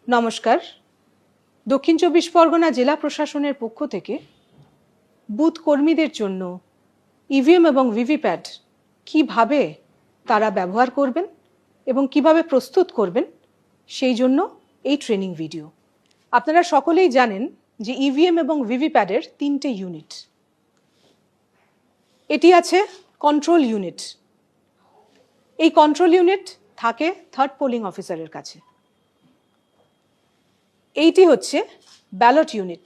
নমস্কার। দক্ষিণ চব্বিশ পরগনা জেলা প্রশাসনের পক্ষ থেকে বুথ কর্মীদের জন্য ইভিএম এবং ভিভিপ্যাট কিভাবে তারা ব্যবহার করবেন এবং কিভাবে প্রস্তুত করবেন সেই জন্য এই ট্রেনিং ভিডিও। আপনারা সকলেই জানেন যে ইভিএম এবং ভিভিপ্যাটের তিনটে ইউনিট। এটি আছে কন্ট্রোল ইউনিট। এই কন্ট্রোল ইউনিট থাকে থার্ড পোলিং অফিসারের কাছে। এইটি হচ্ছে ব্যালট ইউনিট।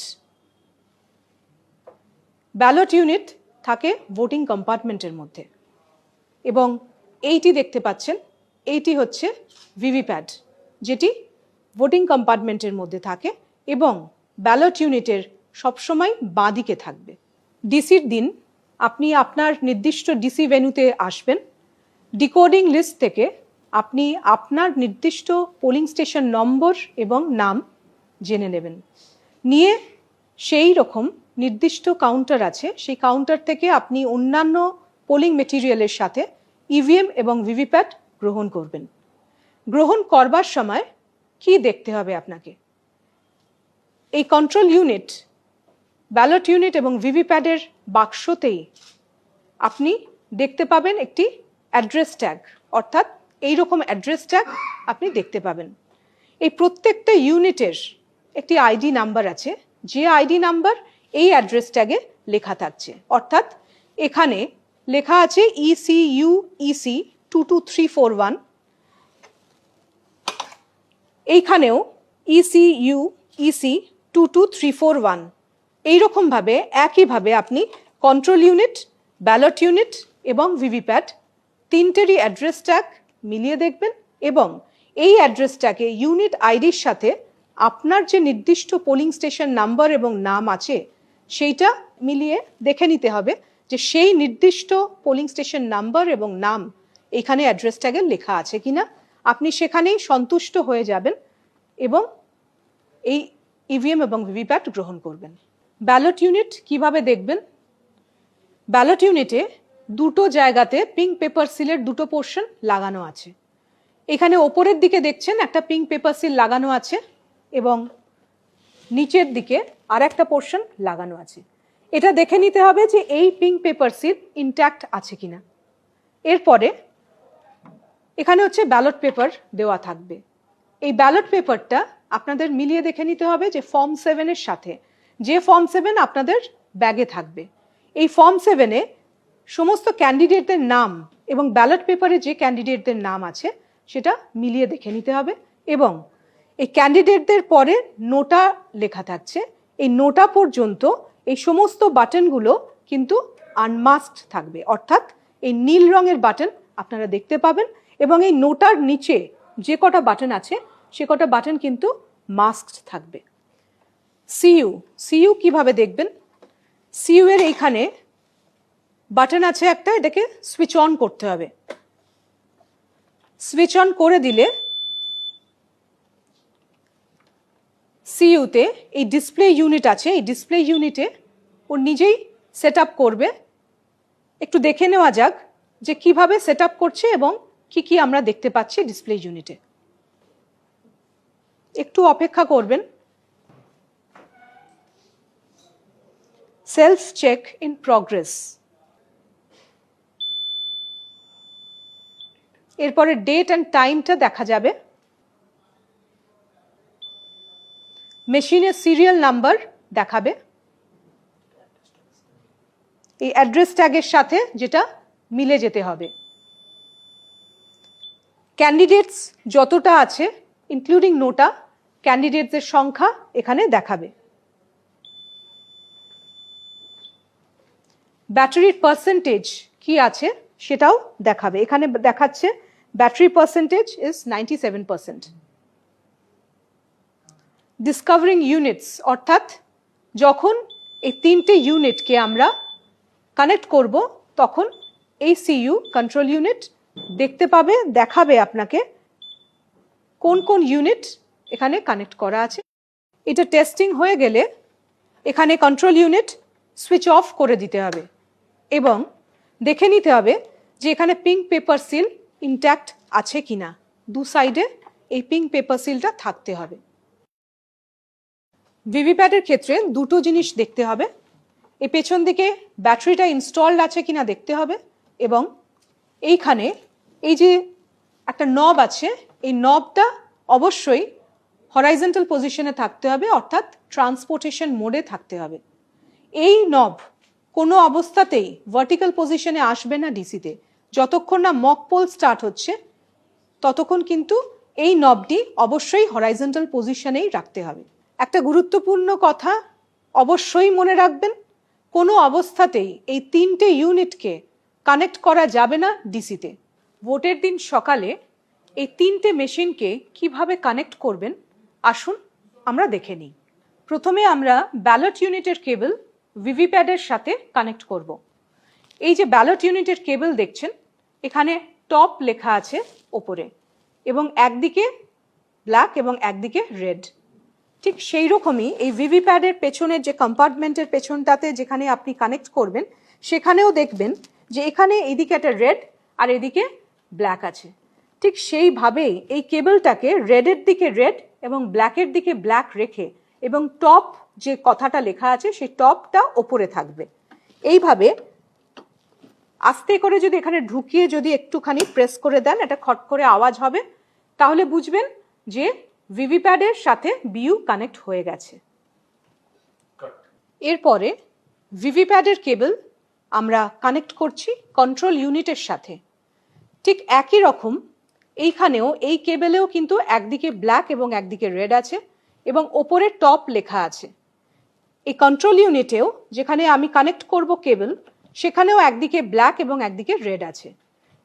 ব্যালট ইউনিট থাকে ভোটিং কম্পার্টমেন্টের মধ্যে এবং এইটি দেখতে পাচ্ছেন, এইটি হচ্ছে ভিভিপ্যাট, যেটি ভোটিং কম্পার্টমেন্টের মধ্যে থাকে এবং ব্যালট ইউনিটের সবসময় বাঁদিকে থাকবে। ডিসির দিন আপনি আপনার নির্দিষ্ট ডিসি ভেন্যুতে আসবেন। ডিকোডিং লিস্ট থেকে আপনি আপনার নির্দিষ্ট পোলিং স্টেশন নম্বর এবং নাম জেনে নেবেন। নিয়ে সেই রকম নির্দিষ্ট কাউন্টার আছে, সেই কাউন্টার থেকে আপনি অন্যান্য পোলিং মেটেরিয়ালের সাথে ইভিএম এবং ভিভিপ্যাট গ্রহণ করবেন। গ্রহণ করবার সময় কি দেখতে হবে আপনাকে? এই কন্ট্রোল ইউনিট, ব্যালট ইউনিট এবং ভিভিপ্যাটের বাক্সতেই আপনি দেখতে পাবেন একটি অ্যাড্রেস ট্যাগ, অর্থাৎ এই রকম অ্যাড্রেস ট্যাগ আপনি দেখতে পাবেন। এই প্রত্যেকটা ইউনিটের একটি আইডি নাম্বার আছে, যে আইডি নাম্বার এই অ্যাড্রেস ট্যাগে লেখা থাকছে। অর্থাৎ এখানে লেখা আছে ECU EC 22341, এইখানেও ECU EC 22341। এইরকমভাবে একইভাবে আপনি কন্ট্রোল ইউনিট, ব্যালট ইউনিট এবং ভিভিপ্যাট তিনটেরই অ্যাড্রেস ট্যাগ মিলিয়ে দেখবেন এবং এই অ্যাড্রেস ট্যাগে ইউনিট আইডির সাথে আপনার যে নির্দিষ্ট পোলিং স্টেশন নাম্বার এবং নাম আছে সেইটা মিলিয়ে দেখে নিতে হবে যে সেই নির্দিষ্ট পোলিং স্টেশন নাম্বার এবং নাম এখানে অ্যাড্রেস ট্যাগে লেখা আছে কিনা। আপনি সেখানেই সন্তুষ্ট হয়ে যাবেন এবং এই ইভিএম এবং ভিভিপ্যাট গ্রহণ করবেন। ব্যালট ইউনিট কিভাবে দেখবেন? ব্যালট ইউনিটে দুটো জায়গাতে পিঙ্ক পেপার সিলের দুটো পোর্শন লাগানো আছে। এখানে ওপরের দিকে দেখছেন একটা পিঙ্ক পেপার সিল লাগানো আছে এবং নিচের দিকে আর একটা পোর্শন লাগানো আছে। এটা দেখে নিতে হবে যে এই পিঙ্ক পেপার সিল ইনট্যাক্ট আছে কিনা। এরপরে এখানে হচ্ছে ব্যালট পেপার দেওয়া থাকবে। এই ব্যালট পেপারটা আপনাদের মিলিয়ে দেখে নিতে হবে যে ফর্ম 7-এর সাথে, যে ফর্ম 7 আপনাদের ব্যাগে থাকবে, এই ফর্ম 7-এ সমস্ত ক্যান্ডিডেটদের নাম এবং ব্যালট পেপারে যে ক্যান্ডিডেটদের নাম আছে সেটা মিলিয়ে দেখে নিতে হবে। এবং এই ক্যান্ডিডেটদের পরে নোটা লেখা থাকছে, এই নোটা পর্যন্ত এই সমস্ত বাটনগুলো কিন্তু আনমাস্কড থাকবে, অর্থাৎ এই নীল রঙের বাটন আপনারা দেখতে পাবেন এবং এই নোটার নিচে যে কটা বাটন আছে সে কটা বাটন কিন্তু মাস্কড থাকবে। সিইউ কিভাবে দেখবেন? সিইউ এর এইখানে বাটন আছে একটা, এটাকে সুইচ অন করতে হবে। সুইচ অন করে দিলে সিইউতে এই ডিসপ্লে ইউনিট আছে, এই ডিসপ্লে ইউনিটে ও নিজেই সেট আপ করবে। একটু দেখে নেওয়া যাক যে কিভাবে সেট আপ করছে এবং কি কি আমরা দেখতে পাচ্ছি ডিসপ্লে ইউনিটে। একটু অপেক্ষা করবেন। Self check in progress. এরপরে ডেট অ্যান্ড টাইমটা দেখা যাবে। মেশিনের সিরিয়াল নাম্বার দেখাবে এই অ্যাড্রেস ট্যাগের সাথে, যেটা মিলে যেতে হবে। ক্যান্ডিডেটস যতটা আছে ইনক্লুডিং নোটা, ক্যান্ডিডেটসের সংখ্যা এখানে দেখাবে। ব্যাটারির পার্সেন্টেজ কি আছে সেটাও দেখাবে। এখানে দেখাচ্ছে battery percentage is 97%। Discovering units, অর্থাৎ যখন এই তিনটে ইউনিটকে আমরা কানেক্ট করব তখন এই সিইউ কন্ট্রোল ইউনিট দেখতে পাবে, দেখাবে আপনাকে কোন কোন ইউনিট এখানে কানেক্ট করা আছে। এটা টেস্টিং হয়ে গেলে এখানে কন্ট্রোল ইউনিট সুইচ অফ করে দিতে হবে এবং দেখে নিতে হবে যে এখানে পিঙ্ক পেপার সিল ইনট্যাক্ট আছে কিনা। দু সাইডে এই পিঙ্ক পেপার সিলটা থাকতে হবে। ভিভিপ্যাটের ক্ষেত্রে দুটো জিনিস দেখতে হবে, এই পেছন দিকে ব্যাটারিটা ইনস্টলড আছে কিনা দেখতে হবে, এবং এইখানে এই যে একটা নব আছে, এই নবটা অবশ্যই হরাইজন্টাল পজিশনে থাকতে হবে, অর্থাৎ ট্রান্সপোর্টেশন মোডে থাকতে হবে। এই নব কোনো অবস্থাতেই ভার্টিক্যাল পজিশনে আসবে না ডিসিতে। যতক্ষণ না মক পোল স্টার্ট হচ্ছে ততক্ষণ কিন্তু এই নবটি অবশ্যই হরাইজন্টাল পজিশনেই রাখতে হবে। একটা গুরুত্বপূর্ণ কথা অবশ্যই মনে রাখবেন, কোনো অবস্থাতেই এই তিনটে ইউনিটকে কানেক্ট করা যাবে না ডিসিতে। ভোটের দিন সকালে এই তিনটে মেশিনকে কিভাবে কানেক্ট করবেন আসুন আমরা দেখে নিই। প্রথমে আমরা ব্যালট ইউনিটের কেবল ভিভিপ্যাডের সাথে কানেক্ট করব। এই যে ব্যালট ইউনিটের কেবল দেখছেন, এখানে টপ লেখা আছে ওপরে, এবং একদিকে ব্ল্যাক এবং একদিকে রেড। ঠিক সেই রকমই এই ভিভিপ্যাডের পেছনের যে কম্পার্টমেন্টের পেছনটাতে যেখানে আপনি কানেক্ট করবেন, সেখানেও দেখবেন যে এখানে এদিকে একটা রেড আর এদিকে ব্ল্যাক আছে। ঠিক সেইভাবেই এই কেবলটাকে রেডের দিকে রেড এবং ব্ল্যাকের দিকে ব্ল্যাক রেখে, এবং টপ যে কথাটা লেখা আছে সেই টপটা ওপরে থাকবে। এইভাবে আস্তে করে যদি এখানে ঢুকিয়ে যদি একটুখানি প্রেস করে দেন, একটা খট করে আওয়াজ হবে, তাহলে বুঝবেন যে ভিভিপ্যাডের সাথে বিইউ কানেক্ট হয়ে গেছে। এরপরে ভিভিপ্যাডের কেবল আমরা কানেক্ট করছি কন্ট্রোল ইউনিটের সাথে। ঠিক একই রকম এইখানেও এই কেবলেও কিন্তু একদিকে ব্ল্যাক এবং একদিকে রেড আছে, এবং ওপরে টপ লেখা আছে। এই কন্ট্রোল ইউনিটেও যেখানে আমি কানেক্ট করব কেবল, সেখানেও একদিকে ব্ল্যাক এবং একদিকে রেড আছে।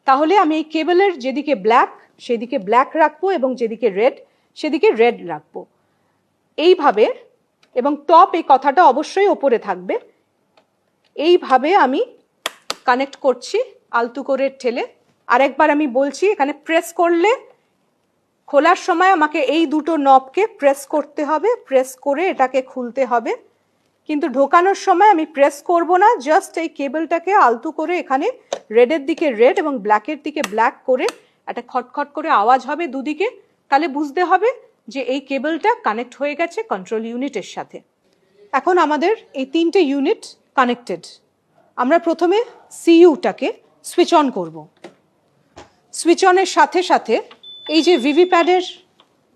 তাহলে আমি এই কেবলের যেদিকে ব্ল্যাক সেদিকে ব্ল্যাক রাখবো, এবং যেদিকে রেড সেদিকে রেড রাখবো এইভাবে, এবং টপ এই কথাটা অবশ্যই ওপরে থাকবে। এইভাবে আমি কানেক্ট করছি আলতু করে ঠেলে। আরেকবার আমি বলছি, এখানে প্রেস করলে খোলার সময় আমাকে এই দুটো নবকে প্রেস করতে হবে, প্রেস করে এটাকে খুলতে হবে, কিন্তু ঢোকানোর সময় আমি প্রেস করব না, জাস্ট এই কেবলটাকে আলতু করে এখানে রেডের দিকে রেড এবং ব্ল্যাকের দিকে ব্ল্যাক করে একটা খটখট করে আওয়াজ হবে দুদিকে, তাহলে বুঝতে হবে যে এই কেবলটা কানেক্ট হয়ে গেছে কন্ট্রোল ইউনিটের সাথে। এখন আমাদের এই তিনটে ইউনিট কানেক্টেড। আমরা প্রথমে সিইউটাকে সুইচ অন করব। সুইচ অনের সাথে সাথে এই যে ভিভিপ্যাডের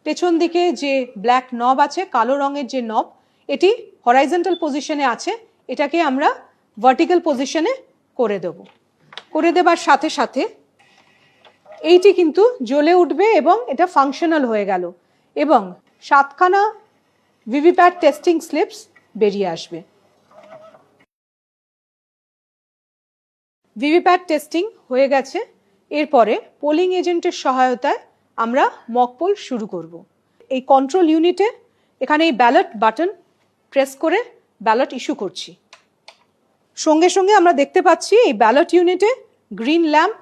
পেছন দিকে যে ব্ল্যাক নব আছে, কালো রঙের যে নব, এটি হরাইজন্টাল পজিশনে আছে, এটাকে আমরা ভার্টিক্যাল পজিশনে করে দেব। করে দেবার সাথে সাথে এইটি কিন্তু জ্বলে উঠবে এবং এটা ফাংশনাল হয়ে গেল, এবং 7খানা ভিভিপ্যাড টেস্টিং স্লিপস বেরিয়ে আসবে। ভিভিপ্যাড টেস্টিং হয়ে গেছে। এরপরে পোলিং এজেন্টের সহায়তায় আমরা মক পোল শুরু করব। এই কন্ট্রোল ইউনিটে এখানে এই ব্যালট বাটন প্রেস করে ব্যালট ইস্যু করছি। সঙ্গে সঙ্গে আমরা দেখতে পাচ্ছি এই ব্যালট ইউনিটে গ্রিন ল্যাম্প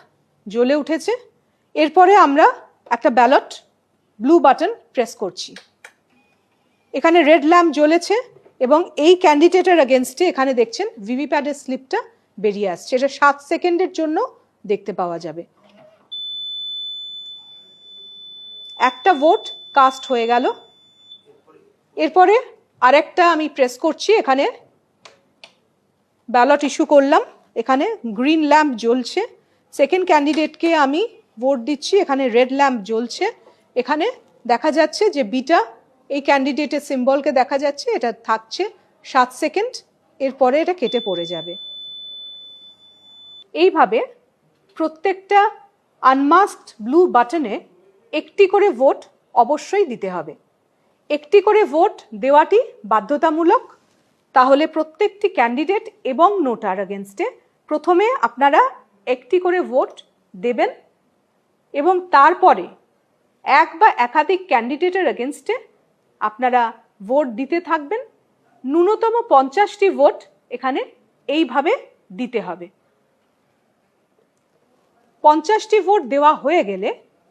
জ্বলে উঠেছে। এরপরে আমরা একটা ব্যালট ব্লু বাটন প্রেস করছি। এখানে রেড ল্যাম্প জ্বলেছে, এবং এই ক্যান্ডিডেটের এগেনস্টে এখানে দেখছেন ভিভিপ্যাডের স্লিপটা বেরিয়ে আসছে। এটা 7 সেকেন্ডের জন্য দেখতে পাওয়া যাবে। একটা ভোট কাস্ট হয়ে গেল। এরপরে আরেকটা আমি প্রেস করছি, এখানে ব্যালট ইস্যু করলাম, এখানে গ্রিন ল্যাম্প জ্বলছে। সেকেন্ড ক্যান্ডিডেটকে আমি ভোট দিচ্ছি, এখানে রেড ল্যাম্প জ্বলছে। এখানে দেখা যাচ্ছে যে বিটা এই ক্যান্ডিডেটের সিম্বলকে দেখা যাচ্ছে, এটা থাকছে 7 সেকেন্ড, এরপরে এটা কেটে পড়ে যাবে। এইভাবে প্রত্যেকটা আনমাস্কড ব্লু বাটনে একটি করে ভোট অবশ্যই দিতে হবে। একটি করে ভোট দেওয়াটি বাধ্যতামূলক। তাহলে প্রত্যেকটি ক্যান্ডিডেট এবং নোটার এগেনস্টে প্রথমে আপনারা একটি করে ভোট দেবেন, এবং তারপরে এক বা একাধিক ক্যান্ডিডেটের এগেনস্টে আপনারা ভোট দিতে থাকবেন। ন্যূনতম 50টি ভোট এখানে এইভাবে দিতে হবে। 50টি ভোট দেওয়া হয়ে গেলে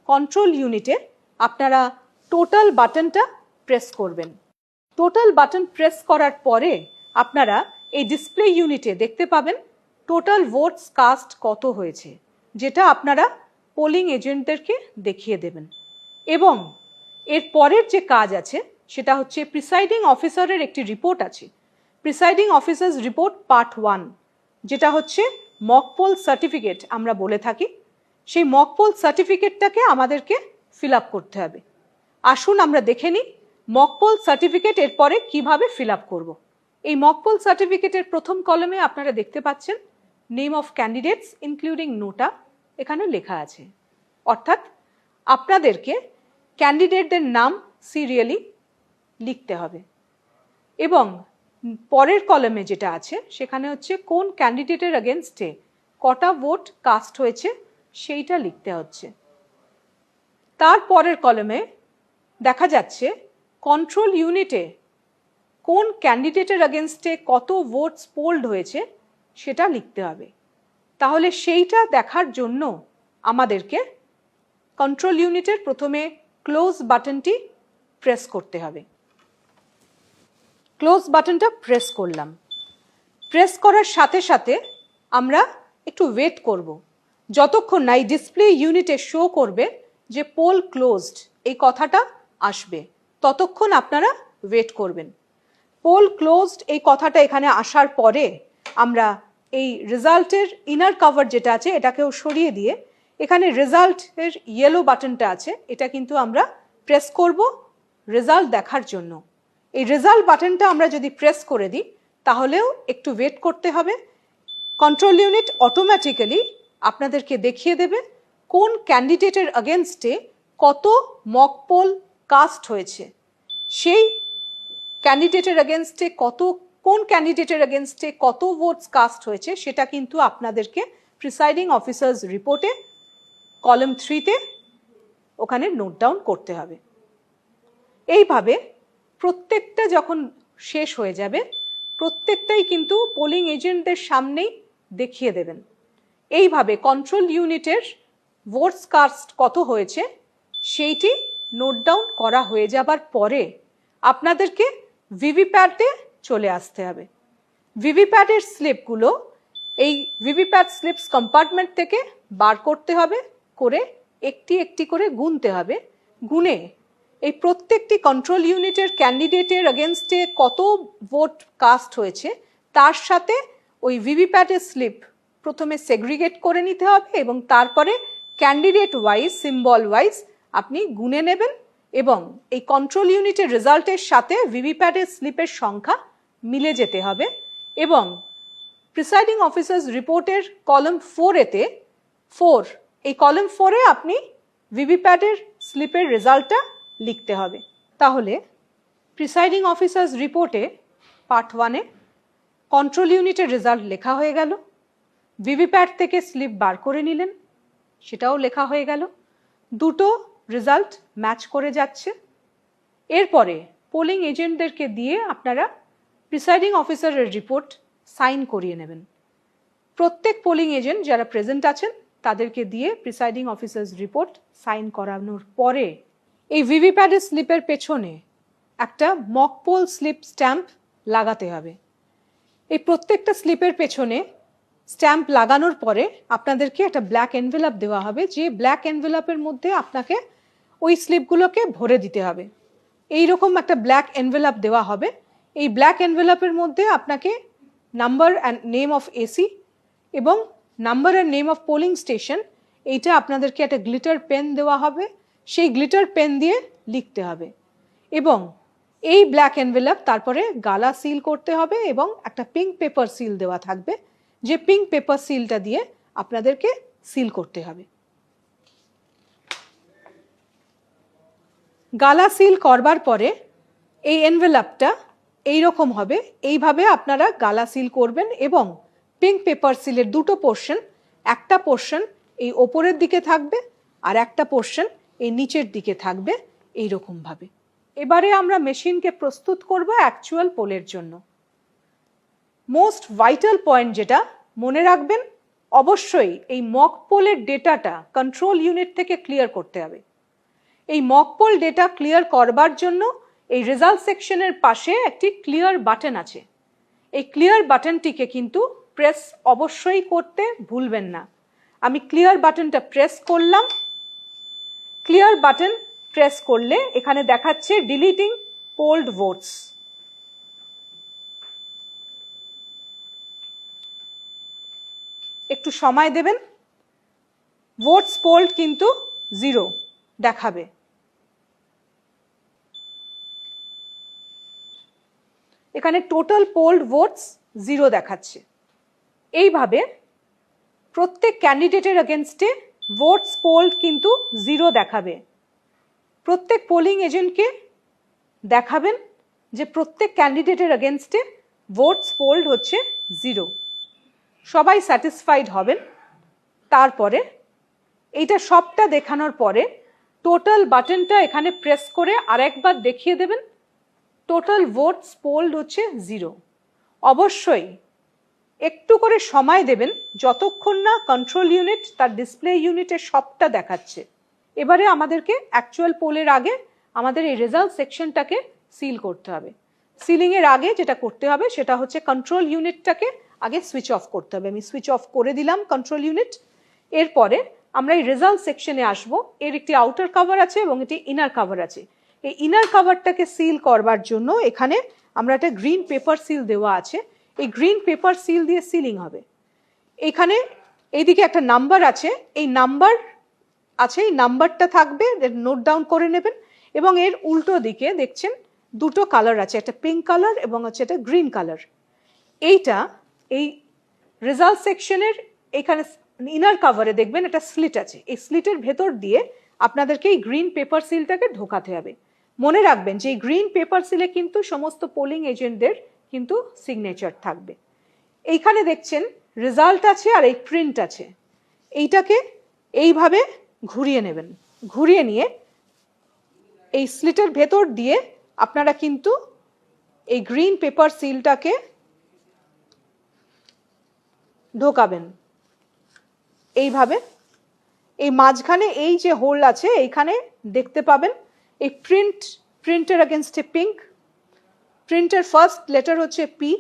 কন্ট্রোল ইউনিটে আপনারা টোটাল বাটনটা প্রেস করবেন। টোটাল বাটন প্রেস করার পরে আপনারা এই ডিসপ্লে ইউনিটে দেখতে পাবেন টোটাল ভোটস কাস্ট কত হয়েছে, যেটা আপনারা পোলিং এজেন্টদেরকে দেখিয়ে দেবেন। এবং এর পরের যে কাজ আছে সেটা হচ্ছে প্রিসাইডিং অফিসারের একটি রিপোর্ট আছে, প্রিসাইডিং অফিসার্স রিপোর্ট পার্ট 1, যেটা হচ্ছে মক পোল সার্টিফিকেট আমরা বলে থাকি। সেই মক পোল সার্টিফিকেটটাকে আমাদেরকে ফিল আপ করতে হবে। আসুন আমরা দেখে নিই মক পোল সার্টিফিকেট এরপরে কিভাবে ফিল আপ করব। এই মক পোল সার্টিফিকেটের প্রথম কলামে আপনারা দেখতে পাচ্ছেন নেম অফ ক্যান্ডিডেটস ইনক্লুডিং নোটা এখানে লেখা আছে, অর্থাৎ আপনাদেরকে ক্যান্ডিডেটদের নাম সিরিয়ালি লিখতে হবে। এবং পরের কলামে যেটা আছে সেখানে হচ্ছে কোন ক্যান্ডিডেটের এগেনস্টে কটা ভোট কাস্ট হয়েছে সেইটা লিখতে হচ্ছে। তার পরের কলামে দেখা যাচ্ছে কন্ট্রোল ইউনিটে কোন ক্যান্ডিডেটের এগেনস্টে কত ভোটস পোল্ড হয়েছে সেটা লিখতে হবে। তাহলে সেইটা দেখার জন্য আমাদেরকে কন্ট্রোল ইউনিটের প্রথমে ক্লোজ বাটনটি প্রেস করতে হবে। ক্লোজ বাটনটা প্রেস করলাম। প্রেস করার সাথে সাথে আমরা একটু ওয়েট করব, যতক্ষণ না এই ডিসপ্লে ইউনিটে শো করবে যে পোল ক্লোজড এই কথাটা আসবে, ততক্ষণ আপনারা ওয়েট করবেন। পোল ক্লোজড এই কথাটা এখানে আসার পরে আমরা এই রেজাল্টের ইনার কভার যেটা আছে এটাকেও সরিয়ে দিয়ে এখানে রেজাল্টের ইয়েলো বাটনটা আছে, এটা কিন্তু আমরা প্রেস করব রেজাল্ট দেখার জন্য। এই রেজাল্ট বাটনটা আমরা যদি প্রেস করে দিই তাহলেও একটু ওয়েট করতে হবে। কন্ট্রোল ইউনিট অটোমেটিক্যালি আপনাদেরকে দেখিয়ে দেবে কোন ক্যান্ডিডেটের এগেনস্টে কত মক পোল কাস্ট হয়েছে, সেই ক্যান্ডিডেটের এগেনস্টে কোন ক্যান্ডিডেটের এগেনস্টে কত ভোটস কাস্ট হয়েছে সেটা কিন্তু আপনাদেরকে প্রিসাইডিং অফিসার্স রিপোর্টে কলাম 3-তে ওখানে নোট ডাউন করতে হবে। এইভাবে প্রত্যেকটা যখন শেষ হয়ে যাবে প্রত্যেকটাই কিন্তু পোলিং এজেন্টদের সামনেই দেখিয়ে দেবেন। এইভাবে কন্ট্রোল ইউনিটের ভোটস কাস্ট কত হয়েছে সেইটি নোট ডাউন করা হয়ে যাবার পরে আপনাদেরকে ভিভিপ্যাটে চলে আসতে হবে। ভিভিপ্যাটের স্লিপগুলো এই ভিভিপ্যাট স্লিপস কম্পার্টমেন্ট থেকে বার করতে হবে, করে একটি একটি করে গুনতে হবে। গুনে এই প্রত্যেকটি কন্ট্রোল ইউনিটের ক্যান্ডিডেটের এগেনস্টে কত ভোট কাস্ট হয়েছে তার সাথে ওই ভিভিপ্যাটের স্লিপ প্রথমে সেগ্রিগেট করে নিতে হবে এবং তারপরে ক্যান্ডিডেট ওয়াইজ সিম্বল ওয়াইজ আপনি গুনে নেবেন এবং এই কন্ট্রোল ইউনিটের রেজাল্টের সাথে ভিভিপ্যাটের স্লিপের সংখ্যা মিলে যেতে হবে। এবং প্রিসাইডিং অফিসার্স রিপোর্টের কলাম 4-এতে এই কলাম 4-এ আপনি ভিভিপ্যাটের স্লিপের রেজাল্টটা লিখতে হবে। তাহলে প্রিসাইডিং অফিসার্স রিপোর্টে পার্ট 1-এ কন্ট্রোল ইউনিটের রেজাল্ট লেখা হয়ে গেল, ভিভিপ্যাট থেকে স্লিপ বার করে নিলেন সেটাও লেখা হয়ে গেল, দুটো রেজাল্ট ম্যাচ করে যাচ্ছে। এরপরে পোলিং এজেন্টদেরকে দিয়ে আপনারা প্রিসাইডিং অফিসারের রিপোর্ট সাইন করিয়ে নেবেন। প্রত্যেক পোলিং এজেন্ট যারা প্রেজেন্ট আছেন তাদেরকে দিয়ে প্রিসাইডিং অফিসার্স রিপোর্ট সাইন করানোর পরে এই ভিভিপ্যাটের স্লিপের পেছনে একটা মক পোল স্লিপ স্ট্যাম্প লাগাতে হবে। এই প্রত্যেকটা স্লিপের পেছনে স্ট্যাম্প লাগানোর পরে আপনাদেরকে একটা ব্ল্যাক এনভেলপ দেওয়া হবে, যে ব্ল্যাক এনভেলপের মধ্যে আপনাকে ওই স্লিপগুলোকে ভরে দিতে হবে। এই রকম একটা ব্ল্যাক এনভেলপ দেওয়া হবে। এই ব্ল্যাক এনভেলপের মধ্যে আপনাকে number and name of AC এবং number and name of polling station এইটা আপনাদেরকে একটা গ্লিটার পেন দেওয়া হবে, সেই গ্লিটার পেন দিয়ে লিখতে হবে। এবং এই ব্ল্যাক এনভেলপ তারপরে গালা সিল করতে হবে এবং একটা পিঙ্ক পেপার সিল দেওয়া থাকবে, যে পিঙ্ক পেপার সিলটা দিয়ে আপনাদেরকে সিল করতে হবে। গালা সিল করবার পরে এই এনভেলপটা এইরকম হবে, এইভাবে আপনারা গালা সিল করবেন এবং পিঙ্ক পেপার সিলের দুটো পোর্শন, একটা পোর্শন এই ওপরের দিকে থাকবে আর একটা পোর্শন এই নিচের দিকে থাকবে এইরকমভাবে। এবারে আমরা মেশিনকে প্রস্তুত করব অ্যাকচুয়াল পোলের জন্য। মোস্ট ভাইটাল পয়েন্ট যেটা মনে রাখবেন, অবশ্যই এই মক পোলের ডেটাটা কন্ট্রোল ইউনিট থেকে ক্লিয়ার করতে হবে। এই মক পোল ডেটা ক্লিয়ার করবার জন্য এই রেজাল্ট সেকশনের পাশে একটি ক্লিয়ার বাটন আছে। এই ক্লিয়ার বাটনটিকে কিন্তু প্রেস অবশ্যই করতে ভুলবেন না। আমি ক্লিয়ার বাটনটা প্রেস করলাম। ক্লিয়ার বাটন প্রেস করলে এখানে দেখাচ্ছে ডিলিটিং পোলড ভোটস। একটু সময় দেবেন। ভোটস পোলড কিন্তু 0 দেখাবে। এখানে টোটাল পোলড ভোটস 0 দেখাচ্ছে। এইভাবে প্রত্যেক ক্যান্ডিডেটের এগেনস্টে ভোটস পোলড কিন্তু 0 দেখাবে। প্রত্যেক পোলিং এজেন্টকে দেখাবেন যে প্রত্যেক ক্যান্ডিডেটের এগেনস্টে ভোটস পোলড হচ্ছে 0। সবাই স্যাটিসফাইড হবেন। তারপরে এইটা সবটা দেখানোর পরে টোটাল বাটনটা এখানে প্রেস করে আরেকবার দেখিয়ে দেবেন টোটাল ভোটস পোলড হচ্ছে 0। অবশ্যই একটু করে সময় দেবেন যতক্ষণ না কন্ট্রোল ইউনিট তার ডিসপ্লে ইউনিটে সবটা দেখাচ্ছে। এবারে আমাদেরকে অ্যাকচুয়াল পোলের আগে আমাদের এই রেজাল্ট সেকশনটাকে সিল করতে হবে। সিলিংয়ের আগে যেটা করতে হবে সেটা হচ্ছে কন্ট্রোল ইউনিটটাকে আগে সুইচ অফ করতে হবে। আমি সুইচ অফ করে দিলাম কন্ট্রোল ইউনিট। এরপরে আমরা এই রেজাল্ট সেকশনে আসব। এর একটি আউটার কভার আছে এবং একটি ইনার কভার আছে। এই ইনার কভারটাকে সিল করবার জন্য এখানে আমরা একটা গ্রিন পেপার সিল দেওয়া আছে। এই গ্রিন পেপার সিল দিয়ে সিলিং হবে। এখানে এইদিকে একটা নাম্বার আছে, এই নাম্বার আছে, এই নাম্বারটা থাকবে, নোট ডাউন করে নেবেন। এবং এর উল্টো দিকে দেখছেন দুটো কালার আছে, একটা পিঙ্ক কালার এবং হচ্ছে একটা গ্রিন কালার। এইটা এই রেজাল্ট সেকশনের এখানে ইনার কাভারে দেখবেন একটা স্লিট আছে। এই স্লিটের ভেতর দিয়ে আপনাদেরকে এই গ্রিন পেপার সিলটাকে ঢোকাতে হবে। মনে রাখবেন যে এই গ্রিন পেপার সিলে কিন্তু সমস্ত পোলিং এজেন্টদের কিন্তু সিগনেচার থাকবে। এইখানে দেখছেন রেজাল্ট আছে আর এই প্রিন্ট আছে। এইটাকে এইভাবে ঘুরিয়ে নেবেন। ঘুরিয়ে নিয়ে এই স্লিটের ভেতর দিয়ে আপনারা কিন্তু এই গ্রিন পেপার সিলটাকে ঢোকাবেন এইভাবে। এই মাঝখানে এই যে হোল আছে এইখানে দেখতে পাবেন এই প্রিন্টের এগেনস্টে পিঙ্ক, প্রিন্টের ফার্স্ট লেটার হচ্ছে পি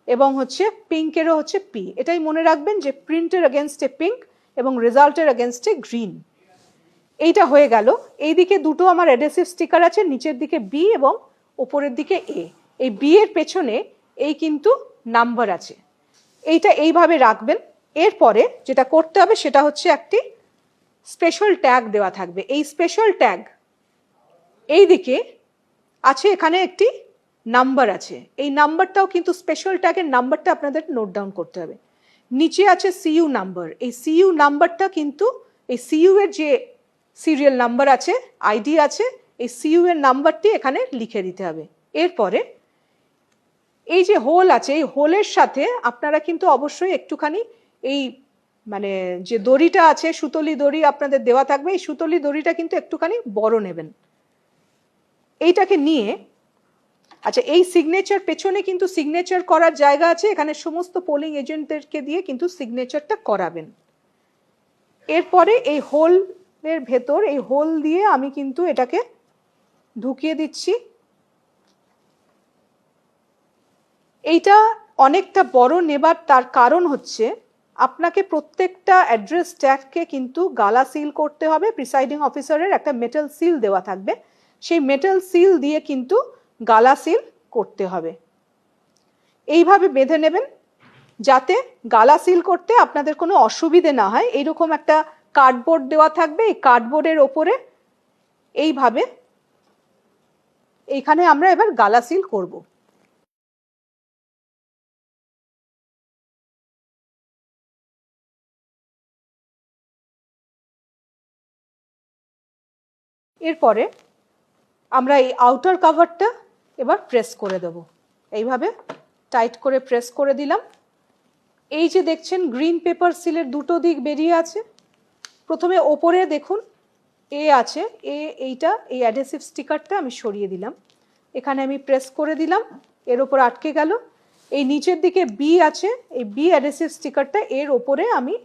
এবং হচ্ছে পিঙ্কেরও হচ্ছে পি। এটাই মনে রাখবেন যে প্রিন্টের এগেনস্টে পিঙ্ক এবং রেজাল্টের এগেনস্টে গ্রিন। এইটা হয়ে গেল। এইদিকে দুটো আমার অ্যাডহেসিভ স্টিকার আছে, নিচের দিকে বি এবং উপরের দিকে এ। এই বি এর পেছনে এই কিন্তু নাম্বার আছে। এইটা এইভাবে রাখবেন। এরপরে যেটা করতে হবে সেটা হচ্ছে একটি স্পেশাল ট্যাগ দেওয়া থাকবে। এই স্পেশাল ট্যাগ এইদিকে আছে, এখানে একটি নাম্বার আছে। এই নাম্বারটাও কিন্তু স্পেশাল ট্যাগের নাম্বারটা আপনাদের নোট ডাউন করতে হবে। নিচে আছে সিইউ নাম্বার। এই সিইউ নাম্বারটা কিন্তু এই সিইউ এর যে সিরিয়াল নাম্বার আছে, আইডি আছে, এই সিইউ এর নাম্বারটি এখানে লিখে দিতে হবে। এরপরে এই যে হোল আছে, এই হোলের সাথে আপনারা কিন্তু অবশ্যই একটুখানি এই মানে যে দড়িটা আছে, সুতলি দড়ি আপনাদের দেওয়া থাকবে, এই সুতলি দড়িটা কিন্তু একটুখানি বড় নেবেন। এইটাকে নিয়ে আচ্ছা এই সিগনেচার পেছনে কিন্তু সিগনেচার করার জায়গা আছে, এখানে সমস্ত পোলিং এজেন্টদেরকে দিয়ে কিন্তু সিগনেচারটা করাবেন। এরপরে এই হোলের ভেতর এই হোল দিয়ে আমি কিন্তু এটাকে ঢুকিয়ে দিচ্ছি। এইটা অনেকটা বড় নেবার তার কারণ হচ্ছে আপনাকে প্রত্যেকটা অ্যাড্রেস ট্যাগকে কিন্তু গালা সিল করতে হবে। প্রিসাইডিং অফিসারের একটা মেটাল সিল দেওয়া থাকবে, সেই মেটাল সিল দিয়ে কিন্তু গালা সিল করতে হবে। এইভাবে বেঁধে নেবেন যাতে গালা সিল করতে আপনাদের কোনো অসুবিধে না হয়। এইরকম একটা কার্ডবোর্ড দেওয়া থাকবে, এই কার্ডবোর্ডের ওপরে এইভাবে এইখানে আমরা এবার গালা সিল করব। এরপরে আমরা এই আউটার কভারটা এবার প্রেস করে দেব। এইভাবে টাইট করে প্রেস করে দিলাম। এই যে দেখছেন গ্রিন পেপার সিলের দুটো দিক বেরিয়ে আছে। প্রথমে ওপরে দেখুন এ আছে, এইটা এই অ্যাডহেসিভ স্টিকারটা আমি সরিয়ে দিলাম, এখানে আমি প্রেস করে দিলাম, এর ওপর আটকে গেল। এই নিচের দিকে বি আছে, এই বি অ্যাডহেসিভ স্টিকারটা এর ওপরে আমি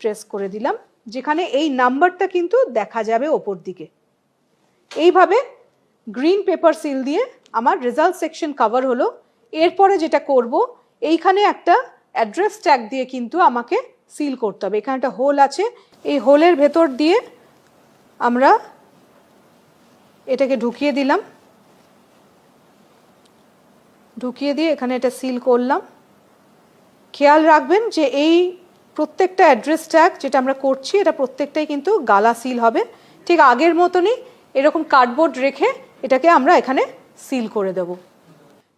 প্রেস করে দিলাম, যেখানে এই নাম্বারটা কিন্তু দেখা যাবে ওপর দিকে। এইভাবে গ্রিন পেপার সিল দিয়ে আমার রেজাল্ট সেকশন কভার হলো। এরপরে যেটা করব, এইখানে একটা অ্যাড্রেস ট্যাগ দিয়ে কিন্তু আমাকে সিল করতে হবে। এখানে একটা হোল আছে, এই হোলের ভেতর দিয়ে আমরা এটাকে ঢুকিয়ে দিলাম। ঢুকিয়ে দিয়ে এখানে এটা সিল করলাম। খেয়াল রাখবেন যে এই প্রত্যেকটা অ্যাড্রেস ট্যাগ যেটা আমরা করছি এটা প্রত্যেকটাই কিন্তু গালা সিল হবে। ঠিক আগের মতনই এরকম কার্ডবোর্ড রেখে এটাকে আমরা এখানে সিল করে দেব।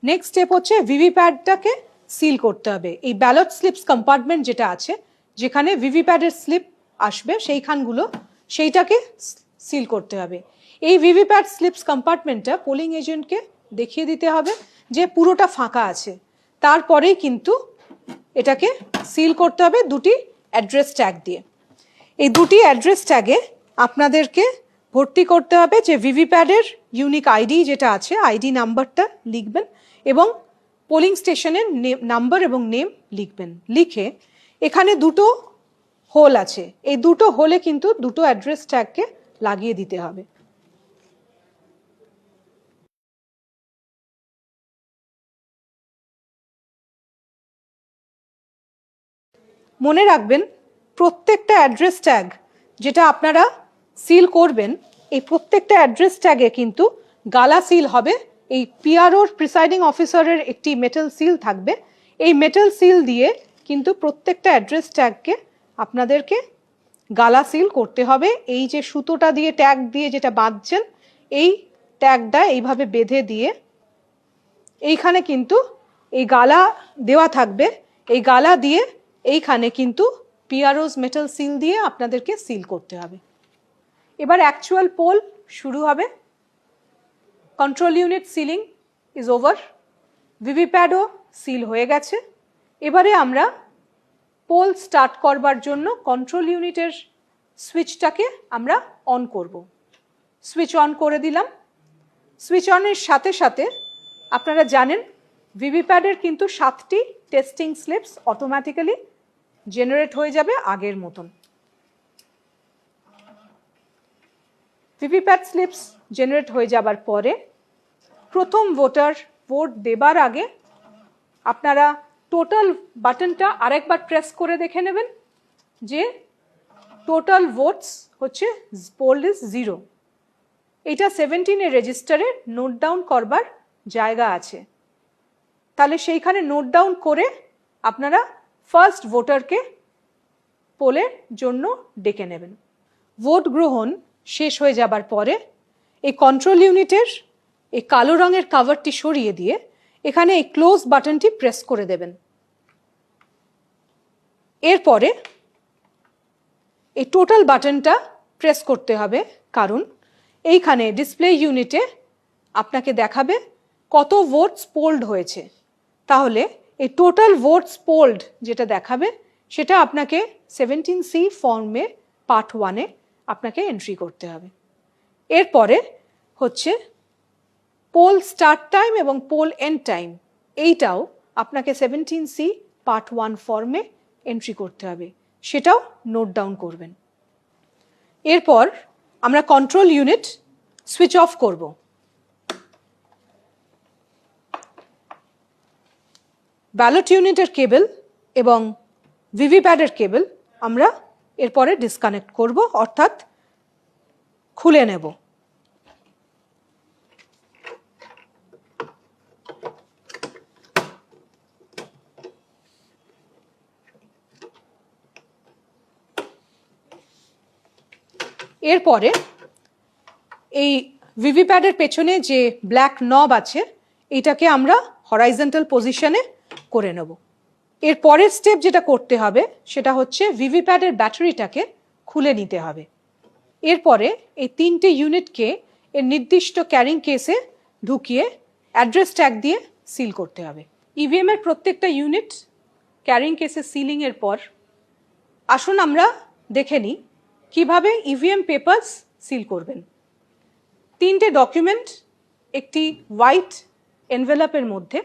নেক্সট স্টেপ হচ্ছে ভিভিপ্যাডটাকে সিল করতে হবে। এই ব্যালট স্লিপস কম্পার্টমেন্ট যেটা আছে, যেখানে ভিভিপ্যাডের স্লিপ আসবে সেইটাকে সিল করতে হবে। এই ভিভিপ্যাড স্লিপস কম্পার্টমেন্টটা পোলিং এজেন্টকে দেখিয়ে দিতে হবে যে পুরোটা ফাঁকা আছে, তারপরেই কিন্তু এটাকে সিল করতে হবে দুটি অ্যাড্রেস ট্যাগ দিয়ে। এই দুটি অ্যাড্রেস ট্যাগে আপনাদেরকে ভর্তি করতে হবে যে ভিভিপ্যাডের ইউনিক আইডি যেটা আছে, আইডি নাম্বারটা লিখবেন এবং পোলিং স্টেশনের নাম্বার এবং নেম লিখবেন। লিখে এখানে দুটো হোল আছে, এই দুটো হোলে কিন্তু দুটো অ্যাড্রেস ট্যাগকে লাগিয়ে দিতে হবে। মনে রাখবেন প্রত্যেকটা অ্যাড্রেস ট্যাগ যেটা আপনারা সিল করবেন, এই প্রত্যেকটা অ্যাড্রেস ট্যাগে কিন্তু গালা সিল হবে। এই পিআরওর প্রিসাইডিং অফিসারের একটি মেটাল সিল থাকবে। এই মেটাল সিল দিয়ে কিন্তু প্রত্যেকটা অ্যাড্রেস ট্যাগকে আপনাদেরকে গালা সিল করতে হবে। এই যে সুতোটা দিয়ে ট্যাগ দিয়ে যেটা বাঁধছেন, এই ট্যাগটা এইভাবে বেঁধে দিয়ে এইখানে কিন্তু এই গালা দেওয়া থাকবে। এই গালা দিয়ে এইখানে কিন্তু পিআরওস মেটাল সিল দিয়ে আপনাদেরকে সিল করতে হবে। এবার অ্যাকচুয়াল পোল শুরু হবে। Control unit sealing is over, ভিভিপ্যাডও সিল হয়ে গেছে। এবারে আমরা পোল স্টার্ট করবার জন্য কন্ট্রোল ইউনিটের সুইচটাকে আমরা অন করব। সুইচ অন করে দিলাম। সুইচ অনের সাথে সাথে আপনারা জানেন ভিভিপ্যাডের কিন্তু 7টি টেস্টিং স্লিপস অটোমেটিক্যালি জেনারেট হয়ে যাবে আগের মতন। ভিভিপ্যাড স্লিপস জেনারেট হয়ে যাবার পরে প্রথম ভোটার ভোট দেবার আগে আপনারা টোটাল বাটনটা আরেকবার প্রেস করে দেখে নেবেন যে টোটাল ভোটস হচ্ছে পোল ইজ 0। এটা 17 রেজিস্টারে নোট ডাউন করবার জায়গা আছে, তাহলে সেইখানে নোট ডাউন করে আপনারা ফার্স্ট ভোটারকে পোলের জন্য ডেকে নেবেন। ভোট গ্রহণ শেষ হয়ে যাবার পরে এই কন্ট্রোল ইউনিটের এই কালো রঙের কাভারটি সরিয়ে দিয়ে এখানে এই ক্লোজ বাটনটি প্রেস করে দেবেন। এরপরে এই টোটাল বাটনটা প্রেস করতে হবে, কারণ এইখানে ডিসপ্লে ইউনিটে আপনাকে দেখাবে কত ভোটস পোল্ড হয়েছে। তাহলে এই টোটাল ভোটস পোল্ড যেটা দেখাবে সেটা আপনাকে 17C ফর্মে পার্ট 1-এ আপনাকে এন্ট্রি করতে হবে। এরপরে হচ্ছে পোল স্টার্ট টাইম এবং পোল এন্ড টাইম, এইটাও আপনাকে 17C পার্ট 1 ফর্মে এন্ট্রি করতে হবে, সেটাও নোট ডাউন করবেন। এরপর আমরা কন্ট্রোল ইউনিট সুইচ অফ করব। ব্যালট ইউনিটের কেবল এবং ভিভিপ্যাডের কেবল আমরা এরপরে ডিসকানেক্ট করব, অর্থাৎ খুলে নেব। এরপরে এই ভিভিপ্যাডের পেছনে যে ব্ল্যাক নব আছে এটাকে আমরা হরাইজন্টাল পজিশনে করে নেব। এর পরের স্টেপ যেটা করতে হবে সেটা হচ্ছে ভিভিপ্যাডের ব্যাটারিটাকে খুলে নিতে হবে। এরপরে এই 3টে ইউনিটকে এর নির্দিষ্ট ক্যারিং কেসে ঢুকিয়ে অ্যাড্রেস ট্যাগ দিয়ে সিল করতে হবে। ইভিএম এর প্রত্যেকটা ইউনিট ক্যারিং কেসে সিলিং এর পর আসুন আমরা দেখে নিই কিভাবে ইভিএম পেপারস সিল করবেন। 3টে ডকুমেন্ট একটি হোয়াইট এনভেলপের মধ্যে,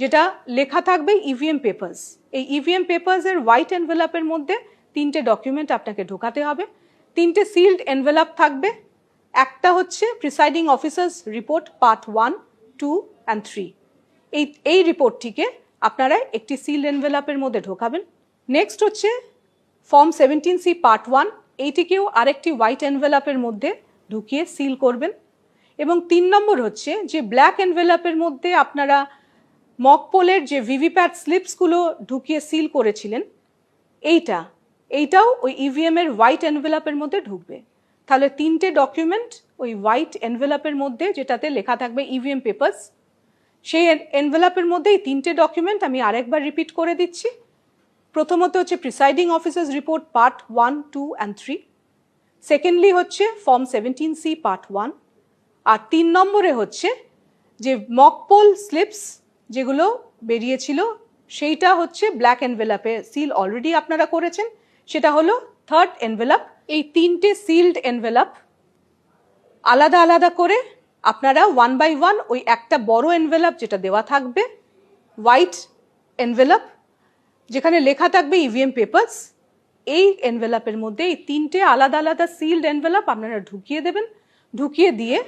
যেটা লেখা থাকবে ইভিএম পেপারস। এই ইভিএম পেপারসের হোয়াইট এনভেলপের মধ্যে 3টে ডকুমেন্ট আপনাকে ঢোকাতে হবে। 3টে সিল্ড এনভেলপ থাকবে। একটা হচ্ছে presiding officers report part 1, 2 and 3। এই রিপোর্টটিকে আপনারা একটি সিল্ড এনভেলপের মধ্যে ঢোকাবেন। নেক্সট হচ্ছে ফর্ম 17C পার্ট 1, এইটিকেও আরেকটি হোয়াইট এনভেলপের মধ্যে ঢুকিয়ে সিল করবেন। এবং 3 নম্বর হচ্ছে যে ব্ল্যাক এনভেলপের মধ্যে আপনারা মক পোলের যে ভিভিপ্যাট স্লিপসগুলো ঢুকিয়ে সিল করেছিলেন এইটাও ওই ইভিএম এর হোয়াইট এনভেলপের মধ্যে ঢুকবে। তাহলে 3টে ডকুমেন্ট ওই হোয়াইট এনভেলপের মধ্যে, যেটাতে লেখা থাকবে ইভিএম পেপারস, সেই এনভেলপের মধ্যে এই 3টে ডকুমেন্ট আমি আরেকবার রিপিট করে দিচ্ছি। প্রথমত হচ্ছে presiding officers report part 1, 2 and 3। Secondly হচ্ছে ফর্ম 17C পার্ট 1। আর 3 নম্বরে হচ্ছে যে মক পোল স্লিপস যেগুলো বেরিয়েছিল সেইটা হচ্ছে ব্ল্যাক এনভেলপে সিল অলরেডি আপনারা করেছেন, সেটা হলো থার্ড এনভেলপ। এই 3টে সিলড এনভেলপ আলাদা আলাদা করে আপনারা 1 by 1 ওই একটা বড় এনভেলপ যেটা দেওয়া থাকবে হোয়াইট এনভেলপ যেখানে লেখা থাকবে ইভিএম পেপারস, এই এনভেলপের মধ্যে এই 3টে আলাদা আলাদা সিলড এনভেলপ আপনারা ঢুকিয়ে দেবেন। ঢুকিয়ে দিয়ে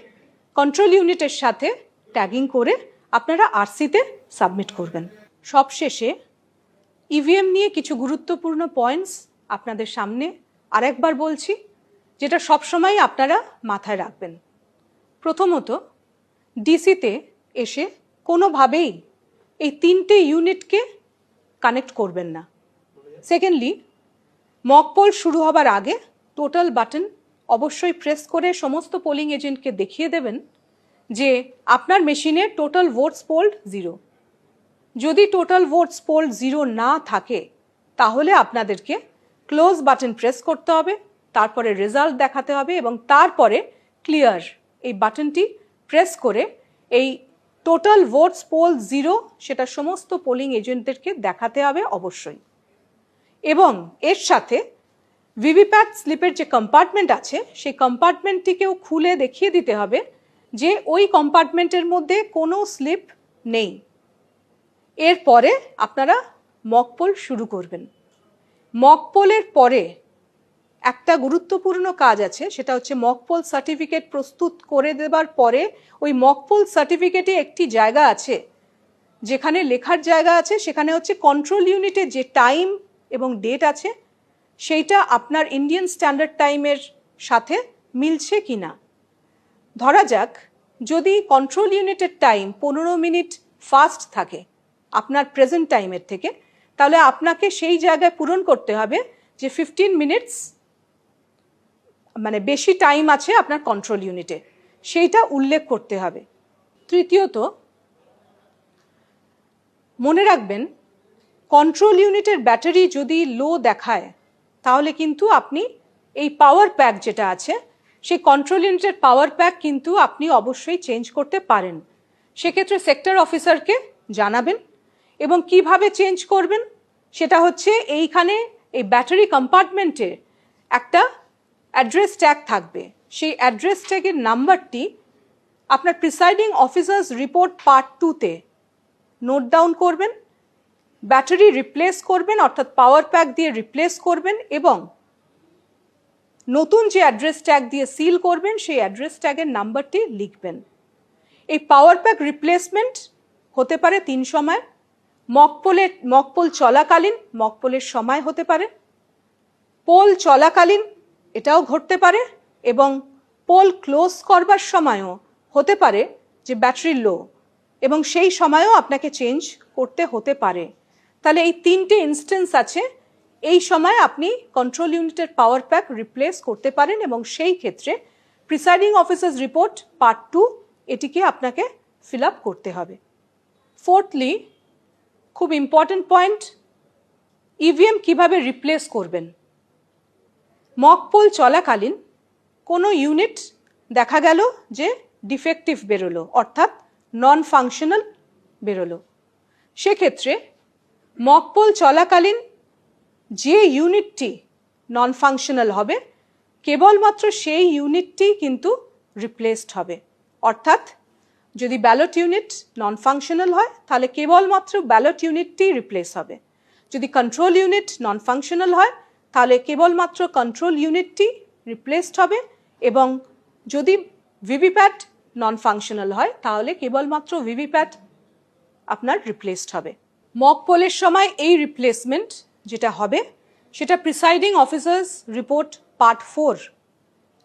কন্ট্রোল ইউনিটের সাথে ট্যাগিং করে আপনারা আরসিতে সাবমিট করবেন। সবশেষে ইভিএম নিয়ে কিছু গুরুত্বপূর্ণ পয়েন্টস আপনাদের সামনে আরেকবার বলছি, যেটা সবসময় আপনারা মাথায় রাখবেন। প্রথমত, ডিসিতে এসে কোনোভাবেই এই 3টে ইউনিটকে কানেক্ট করবেন না। সেকেন্ডলি, মক পোল শুরু হবার আগে টোটাল বাটন অবশ্যই প্রেস করে সমস্ত পোলিং এজেন্টকে দেখিয়ে দেবেন যে আপনার মেশিনে টোটাল ভোটস পোলড 0। যদি টোটাল ভোটস পোলড 0 না থাকে তাহলে আপনাদেরকে ক্লোজ বাটন প্রেস করতে হবে, তারপরে রেজাল্ট দেখাতে হবে এবং তারপরে ক্লিয়ার এই বাটনটি প্রেস করে এই টোটাল ভোটস পোল 0 সেটা সমস্ত পোলিং এজেন্টদেরকে দেখাতে হবে অবশ্যই। এবং এর সাথে ভিভিপ্যাট স্লিপের যে কম্পার্টমেন্ট আছে সেই কম্পার্টমেন্টটিকেও খুলে দেখিয়ে দিতে হবে যে ওই কম্পার্টমেন্টের মধ্যে কোনো স্লিপ নেই। এরপরে আপনারা মক পোল শুরু করবেন। মক পোলের পরে একটা গুরুত্বপূর্ণ কাজ আছে, সেটা হচ্ছে মক পোল সার্টিফিকেট প্রস্তুত করে দেবার পরে ওই মক পোল সার্টিফিকেটে একটি জায়গা আছে যেখানে লেখার জায়গা আছে, সেখানে হচ্ছে কন্ট্রোল ইউনিটের যে টাইম এবং ডেট আছে সেইটা আপনার ইন্ডিয়ান স্ট্যান্ডার্ড টাইমের সাথে মিলছে কি না। ধরা যাক যদি কন্ট্রোল ইউনিটের টাইম 15 মিনিট ফাস্ট থাকে আপনার প্রেজেন্ট টাইমের থেকে, তাহলে আপনাকে সেই জায়গায় পূরণ করতে হবে যে 15 মিনিটস মানে বেশি টাইম আছে আপনার কন্ট্রোল ইউনিটে, সেইটা উল্লেখ করতে হবে। তৃতীয়ত, মনে রাখবেন কন্ট্রোল ইউনিটের ব্যাটারি যদি লো দেখায় তাহলে কিন্তু আপনি এই পাওয়ার প্যাক যেটা আছে সেই কন্ট্রোল ইউনিটের পাওয়ার প্যাক কিন্তু আপনি অবশ্যই চেঞ্জ করতে পারেন। সেক্ষেত্রে সেক্টর অফিসারকে জানাবেন এবং কিভাবে চেঞ্জ করবেন সেটা হচ্ছে এইখানে এই ব্যাটারি কম্পার্টমেন্টে একটা অ্যাড্রেস ট্যাগ থাকবে, সেই অ্যাড্রেস ট্যাগের নাম্বারটি আপনার প্রিসাইডিং অফিসার্স রিপোর্ট পার্ট 2-তে নোট ডাউন করবেন, ব্যাটারি রিপ্লেস করবেন অর্থাৎ পাওয়ার প্যাক দিয়ে রিপ্লেস করবেন এবং নতুন যে অ্যাড্রেস ট্যাগ দিয়ে সিল করবেন সেই অ্যাড্রেস ট্যাগের নাম্বারটি লিখবেন। এই পাওয়ার প্যাক রিপ্লেসমেন্ট হতে পারে 3 সময়, মক পোল চলাকালীন, মক পোলের সময় হতে পারে, পোল চলাকালীন এটাও ঘটতে পারে এবং পোল ক্লোজ করবার সময়ও হতে পারে যে ব্যাটারি লো এবং সেই সময়ও আপনাকে চেঞ্জ করতে হতে পারে। তাহলে এই 3টে ইনস্টেন্স আছে, এই সময় আপনি কন্ট্রোল ইউনিটের পাওয়ার প্যাক রিপ্লেস করতে পারেন এবং সেই ক্ষেত্রে প্রিসাইডিং অফিসার্স রিপোর্ট পার্ট 2 এটিকে আপনাকে ফিল আপ করতে হবে। ফোর্থলি, খুব ইম্পর্টেন্ট পয়েন্ট, ইভিএম কিভাবে রিপ্লেস করবেন। মক পোল চলাকালীন কোনো ইউনিট দেখা গেল যে ডিফেক্টিভ বেরোলো অর্থাৎ নন ফাংশনাল বেরোলো, সেক্ষেত্রে মক পোল চলাকালীন যে ইউনিটটি নন ফাংশনাল হবে কেবলমাত্র সেই ইউনিটটি কিন্তু রিপ্লেসড হবে। অর্থাৎ যদি ব্যালট ইউনিট নন ফাংশনাল হয় তাহলে কেবলমাত্র ব্যালট ইউনিটটি রিপ্লেস হবে, যদি কন্ট্রোল ইউনিট নন ফাংশনাল হয় তাহলে কেবলমাত্র কন্ট্রোল ইউনিটটি রিপ্লেসড হবে এবং যদি ভিভিপ্যাট নন ফাংশনাল হয় তাহলে কেবলমাত্র ভিভিপ্যাট আপনার রিপ্লেসড হবে। মক পোলের সময় এই রিপ্লেসমেন্ট যেটা হবে সেটা প্রিসাইডিং অফিসার্স রিপোর্ট পার্ট 4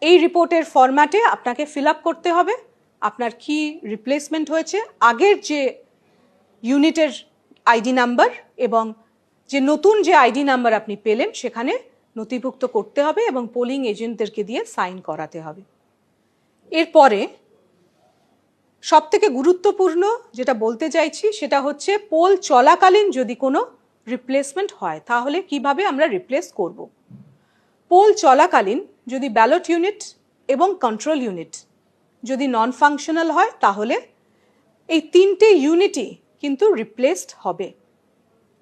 এই রিপোর্টের ফরম্যাটে আপনাকে ফিল আপ করতে হবে আপনার কি রিপ্লেসমেন্ট হয়েছে। আগের যে ইউনিটের আইডি নাম্বার এবং যে নতুন যে আইডি নাম্বার আপনি পেলেন সেখানে নথিভুক্ত করতে হবে এবং পোলিং এজেন্টদেরকে দিয়ে সাইন করাতে হবে। এরপরে সবথেকে গুরুত্বপূর্ণ যেটা বলতে চাইছি সেটা হচ্ছে পোল চলাকালীন যদি কোনো রিপ্লেসমেন্ট হয় তাহলে কিভাবে আমরা রিপ্লেস করব। পোল চলাকালীন যদি ব্যালট ইউনিট এবং কন্ট্রোল ইউনিট যদি নন ফাংশনাল হয় তাহলে এই তিনটে ইউনিটই কিন্তু রিপ্লেসড হবে।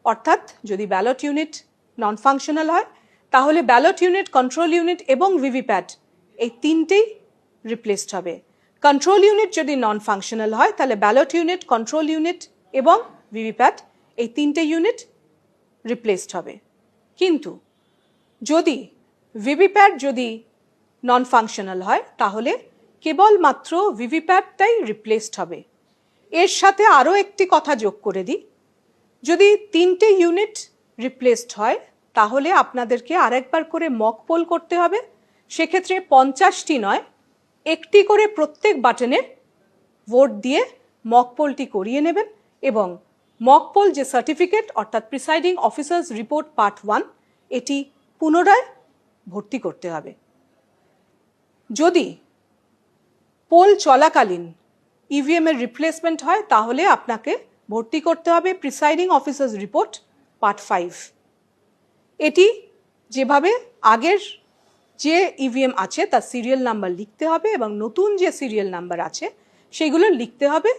অর্থাৎ যদি ব্যালট ইউনিট নন ফাংশনাল হয় তাহলে ব্যালট ইউনিট, কন্ট্রোল ইউনিট এবং ভিভিপ্যাট এই তিনটেই রিপ্লেসড হবে। কন্ট্রোল ইউনিট যদি নন ফাংশনাল হয় তাহলে ব্যালট ইউনিট, কন্ট্রোল ইউনিট এবং ভিভিপ্যাট এই তিনটে ইউনিট রিপ্লেসড হবে। কিন্তু যদি ভিভিপ্যাট যদি নন ফাংশনাল হয় তাহলে কেবলমাত্র ভিভিপ্যাটটাই রিপ্লেসড হবে। এর সাথে আরও একটি কথা যোগ করে দিই, যদি তিনটে ইউনিট রিপ্লেসড হয় তাহলে আপনাদেরকে আরেকবার করে মক পোল করতে হবে। সেক্ষেত্রে 50টি নয়, একটি করে প্রত্যেক বাটনে ভোট দিয়ে মক পোলটি করিয়ে নেবেন এবং মক পোল যে সার্টিফিকেট অর্থাৎ প্রিসাইডিং অফিসার্স রিপোর্ট পার্ট 1 এটি পুনরায় ভর্তি করতে হবে। যদি পোল চলাকালীন ইভিএম এর রিপ্লেসমেন্ট হয় তাহলে আপনাকে ভর্তি করতে হবে প্রিসাইডিং অফিসার্স রিপোর্ট পার্ট 5। এটি যেভাবে আগের যে ইভিএম আছে তার সিরিয়াল নাম্বার লিখতে হবে এবং নতুন যে সিরিয়াল নাম্বার আছে সেগুলো লিখতে হবে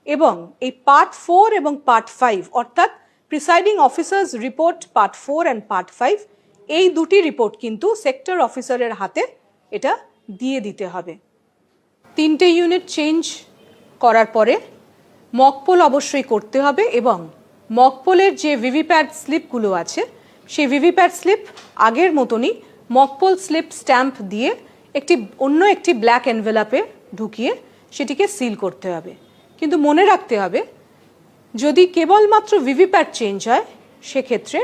এবং এই পার্ট 4 এবং পার্ট 5 অর্থাৎ presiding officers report part 4 and part 5 এই দুটি রিপোর্ট কিন্তু সেক্টর অফিসারের হাতে এটা দিয়ে দিতে হবে। তিনটে ইউনিট চেঞ্জ করার পরে মক পোল অবশ্যই করতে হবে এবং মক পোলের যে ভিভিপ্যাট স্লিপগুলো আছে সেই ভিভিপ্যাট স্লিপ আগের মতনই মক পোল স্লিপ স্ট্যাম্প দিয়ে অন্য একটি ব্ল্যাক এনভেলাপে ঢুকিয়ে সেটিকে সিল করতে হবে। কিন্তু মনে রাখতে হবে যদি কেবলমাত্র ভিভিপ্যাট চেঞ্জ হয় সেক্ষেত্রে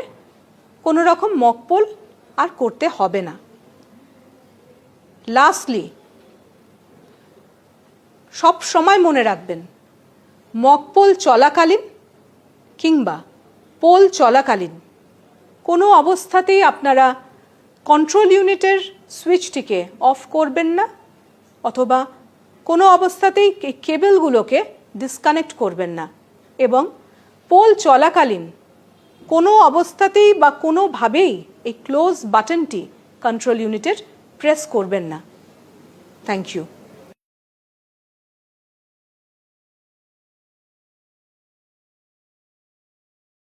কোনো রকম মক পোল আর করতে হবে না। লাস্টলি সব সময় মনে রাখবেন মক পোল চলাকালীন কিংবা পোল চলাকালীন কোনো অবস্থাতেই আপনারা কন্ট্রোল ইউনিটের সুইচটিকে অফ করবেন না অথবা কোনো অবস্থাতেই কেবলগুলোকে ডিসকানেক্ট করবেন না এবং পোল চলাকালীন কোনো অবস্থাতেই বা কোনোভাবেই এই ক্লোজ বাটনটি কন্ট্রোল ইউনিটের প্রেস করবেন না। Thank you.